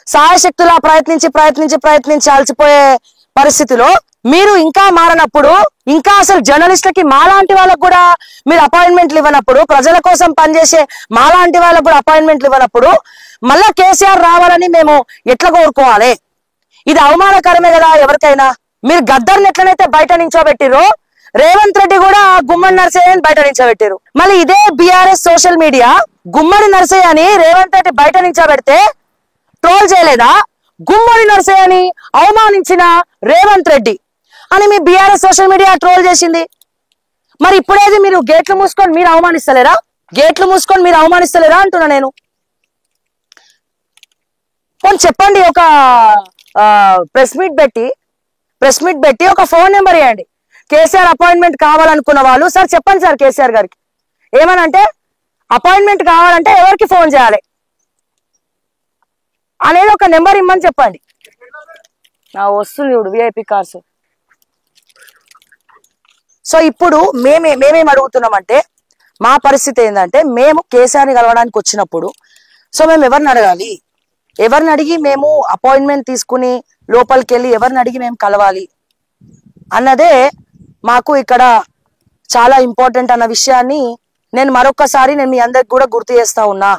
సాయశక్తులా ప్రయత్నించి అలసిపోయే పరిస్థితిలో మీరు ఇంకా మారనప్పుడు, ఇంకా అసలు జర్నలిస్టులకి మాలాంటి వాళ్ళకు కూడా మీరు అపాయింట్మెంట్లు ఇవ్వనప్పుడు, ప్రజల కోసం పనిచేసే మాలాంటి వాళ్ళకు కూడా అపాయింట్మెంట్లు ఇవ్వనప్పుడు మళ్ళా కేసీఆర్ రావాలని మేము ఎట్లా కోరుకోవాలి? ఇది అవమానకరమే కదా ఎవరికైనా. మీరు గద్దర్ని ఎట్లనైతే బయట నించోబెట్టిరో రేవంత్ రెడ్డి కూడా గుమ్మడి నర్సయ్యని బయట నించోబెట్టారు. మళ్ళీ ఇదే బీఆర్ఎస్ సోషల్ మీడియా గుమ్మడి నర్సయ్య అని రేవంత్ రెడ్డి బయట నించోబెడితే ట్రోల్ చేయలేదా? గుమ్మడి నర్సయ్యని అవమానించిన రేవంత్ రెడ్డి అని మీ బీఆర్ఎస్ సోషల్ మీడియా ట్రోల్ చేసింది. మరి ఇప్పుడేది మీరు గేట్లు మూసుకొని మీరు అవమానిస్తలేరా అంటున్నా నేను. పోనీ చెప్పండి, ఒక ప్రెస్ మీట్ పెట్టి ఒక ఫోన్ నెంబర్ ఇవ్వండి. కేసీఆర్ అపాయింట్మెంట్ కావాలనుకున్న వాళ్ళు సార్ చెప్పండి సార్ కేసీఆర్ గారికి ఏమనంటే అపాయింట్మెంట్ కావాలంటే ఎవరికి ఫోన్ చేయాలి అనేది ఒక నెంబర్ ఇమ్మని చెప్పండి. వస్తుంది ఇప్పుడు విఐపి కార్స్. సో ఇప్పుడు మేమేం అడుగుతున్నామంటే మా పరిస్థితి ఏంటంటే మేము కేసీఆర్ని కలవడానికి వచ్చినప్పుడు సో మేము ఎవరిని అడిగి మేము అపాయింట్మెంట్ తీసుకుని లోపలికి వెళ్ళి ఎవరిని అడిగి మేము కలవాలి అన్నదే మాకు ఇక్కడ చాలా ఇంపార్టెంట్ అన్న విషయాన్ని నేను మరొకసారి మీ అందరికి కూడా గుర్తు చేస్తా ఉన్నా.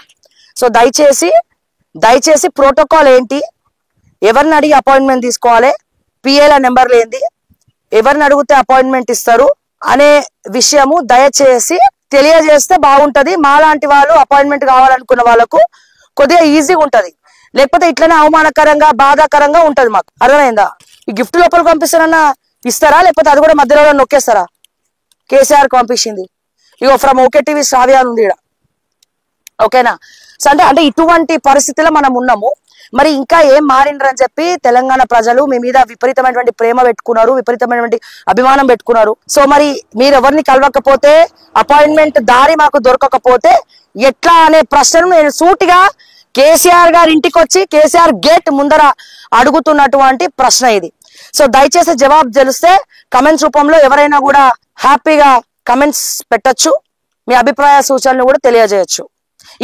సో దయచేసి ప్రోటోకాల్ ఏంటి, ఎవరిని అడిగి అపాయింట్మెంట్ తీసుకోవాలి, పిఏల నెంబర్లు ఏంది, ఎవరిని అడిగితే అపాయింట్మెంట్ ఇస్తారు అనే విషయము దయచేసి తెలియజేస్తే బాగుంటది. మాలాంటి వాళ్ళు అపాయింట్మెంట్ కావాలనుకున్న వాళ్ళకు కొద్దిగా ఈజీగా ఉంటది, లేకపోతే ఇట్లనే అవమానకరంగా బాధాకరంగా ఉంటది మాకు. అర్థమైందా? ఈ గిఫ్ట్ లోపలికి పంపిస్తారన్నా ఇస్తారా, లేకపోతే అది కూడా మధ్యలో నొక్కేస్తారా? కేసీఆర్ పంపించింది ఇగో ఫ్రమ్ ఓకే టీవీ శ్రావ్య ఉంది ఇక్కడ. ఓకేనా? సో అంటే ఇటువంటి పరిస్థితిలో మనం ఉన్నాము. మరి ఇంకా ఏం మారిండ్రని చెప్పి తెలంగాణ ప్రజలు మీ మీద విపరీతమైనటువంటి ప్రేమ పెట్టుకున్నారు, విపరీతమైనటువంటి అభిమానం పెట్టుకున్నారు. సో మరి మీరు ఎవరిని కలవకపోతే, అపాయింట్మెంట్ దారి మాకు దొరకకపోతే ఎట్లా అనే ప్రశ్నను నేను సూటిగా కేసీఆర్ గారి ఇంటికి వచ్చి కేసీఆర్ గేట్ ముందర అడుగుతున్నటువంటి ప్రశ్న ఇది. సో దయచేసి జవాబు తెలిస్తే కమెంట్స్ రూపంలో ఎవరైనా కూడా హ్యాపీగా కమెంట్స్ పెట్టొచ్చు, మీ అభిప్రాయ సూచనలు కూడా తెలియజేయచ్చు.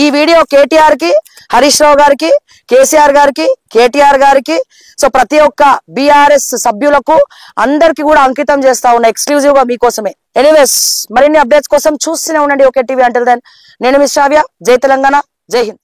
ఈ వీడియో కేటీఆర్ కి, హరీష్ రావు గారికి, కేసీఆర్ గారికి, కేటీఆర్ గారికి, సో ప్రతి ఒక్క బీఆర్ఎస్ సభ్యులకు అందరికి కూడా అంకితం చేస్తా ఉన్నా ఎక్స్క్లూజివ్ గా మీకోసమే. ఎనీవేస్ మరిన్ని అప్డేట్స్ కోసం చూస్తూనే ఉండండి ఓకే టీవీ. అంటిల్ దెన్ నేను మీ శ్రావ్య. జై తెలంగాణ, జై హింద్.